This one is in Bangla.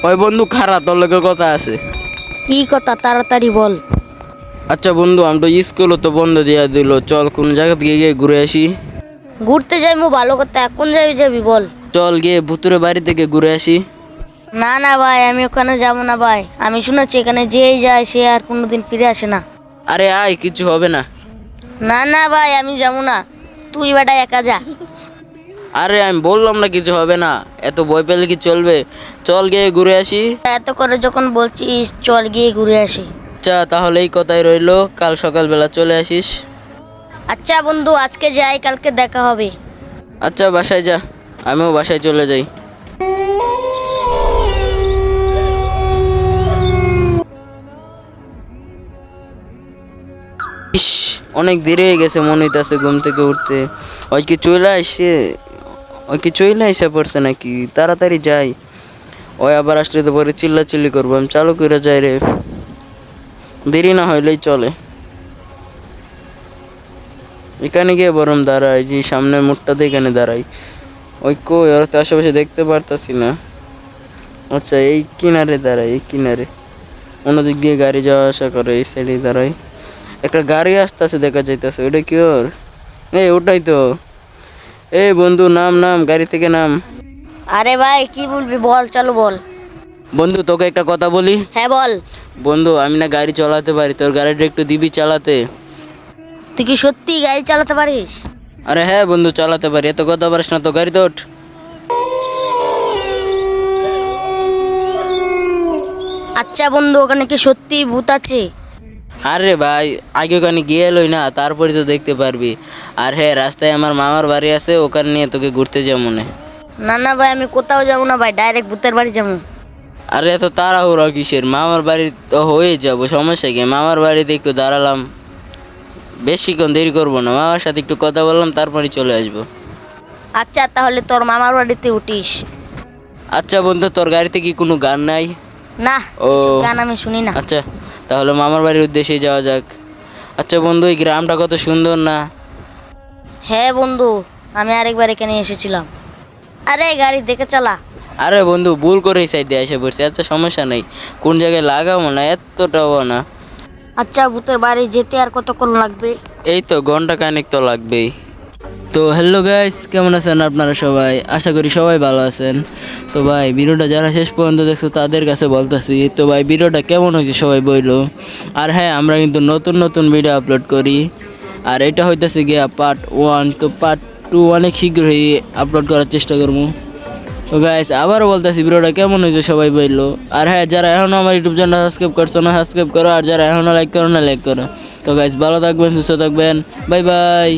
ওই বন্ধু খারাপ, তোর লগে কথা আছে। কি কথা তাড়াতাড়ি বল। আচ্ছা বন্ধু, আমি তো স্কুলও তো বন্ধ দিয়া দিল, চল কোন জায়গা থেকে গিয়ে ঘুরে আসি। ঘুরতে যাইমু ভালো কথা, এখন যাবি বল। চল গিয়ে ভুতুরে বাড়ি থেকে ঘুরে আসি। না না ভাই, আমি ওখানে যাবো না ভাই। আমি শুনেছি এখানে যেই যায় সে আর কোনোদিন ফিরে আসে না। আরে আয়, কিছু হবে না। না না ভাই, আমি যাবো না, তুই বেটা একা যা। আরে আমি বললাম না কিছু হবে না, এত ভয় পেলে কি চলবে? চল গিয়ে ঘুরে আসি। এত করে যখন বলছিস চল গিয়ে ঘুরে আসি। আচ্ছা তাহলে এই কথাই রইলো, কাল সকালবেলা চলে আসিস। আচ্ছা বন্ধু, আজকে যাই, কালকে দেখা হবে। আচ্ছা বাসায় যা, আমিও বাসায় চলে যাই। ইস, অনেক দেরি হয়ে গেছে মনে হইতেছে ঘুম থেকে উঠতে। ওই কি চলে এসে পড়ছে নাকি? তাড়াতাড়ি যাই, ওই আবার আসলে তো পরে চিল্লাচিল্লি করবো। আমি চালু করে যাই রে, দেরি না হইলেই চলে। এখানে গিয়ে বরং দাঁড়াই, যে সামনের মোড়টাতে এখানে দাঁড়াই। ওই কই, ওরা তো আশেপাশে দেখতে পারতাছি না। আচ্ছা এই কিনারে দাঁড়াই, এই কিনারে। অন্যদিক দিয়ে গাড়ি যাওয়া আসা করে, এই সাইডে দাঁড়াই। একটা গাড়ি আসতেছে, দেখা যাইতেছে, ওটা কি ওর? এই ওটাই তো। এই বন্ধু নাম নাম, গাড়ি থেকে নাম। আরে ভাই কি বলবি বল, চলো বল। বন্ধু তোকে একটা কথা বলি। হ্যাঁ বল। বন্ধু আমি না গাড়ি চালাতে পারি, তোর গাড়িটা একটু দিবি চালাতে? তুই কি সত্যি গাড়ি চালাতে পারিস? আরে হ্যাঁ বন্ধু, চালাতে পারি, এত কথা পারিস না তো, গাড়িতে ওঠ। আচ্ছা বন্ধু, ওখানে কি সত্যি ভূত আছে? আরে ভাই আগে ওখানে গিয়ে এলোই না, তারপরে তো দেখতে পারবি। আর হ্যাঁ, রাস্তায় আমার মামার বাড়ি আছে, ওখানে নিয়ে তোকে ঘুরতে যাবো মনে। না না ভাই, আমি কোথাও যাবো না ভাই, ডাইরেক্ট ভূতের বাড়ি যাবো। আরে এত তাড়াহুড়া কিসের? মামার বাড়ি তো হয়ে যাবো, সমস্যা কি? মামার বাড়িতে একটু দাঁড়ালাম, বেশিক্ষণ দেরি করবো না, মামার সাথে একটু কথা বললাম, তারপরে চলে আসবো। আচ্ছা তাহলে তোর মামার বাড়িতে উঠিস। আচ্ছা বন্ধু, তোর গাড়িতে কি কোনো গান নাই? না, ও এসব গান আমি শুনি না। আচ্ছা তাহলে মামার বাড়ির উদ্দেশ্যে যাওয়া যাক। আচ্ছা বন্ধু, এই গ্রামটা কত সুন্দর না? হ্যাঁ বন্ধু, আমি আরেকবার এখানে এসেছিলাম। আরে গাড়ি দেখে চালা। আরে বন্ধু ভুল করে এই সাইডে এসে পড়ছে, এত সমস্যা নেই, কোন জায়গায় লাগাবো না, এতটাও না। আচ্ছা ভূতের বাড়ি যেতে আর কতক্ষণ লাগবে? এই তো ঘন্টা খানেক তো লাগবেই। তো হ্যালো গাইস, কেমন আছেন আপনারা সবাই? আশা করি সবাই ভালো আছেন। তো ভাই ভিডিওটা যারা শেষ পর্যন্ত দেখছো তাদের কাছে বলতেছি, তো ভাই ভিডিওটা কেমন হয়েছে সবাই বইলো। আর হ্যাঁ, আমরা কিন্তু নতুন নতুন ভিডিও আপলোড করি, আর এটা হইতেছে গিয়া পার্ট 1। তো পার্ট 2 অনেক শীঘ্রই আপলোড করার চেষ্টা করবো। তো গাইস আবারও বলতেছি, ভিডিওটা কেমন হয়েছে সবাই বললো। আর হ্যাঁ, যারা এখনও আমার ইউটিউব চ্যানেল সাবস্ক্রাইব করছো না, সাবস্ক্রাইব করো। আর যারা এখনও লাইক করো না, লাইক করো। তো গাইস ভালো থাকবেন, সুস্থ থাকবেন, বাই বাই।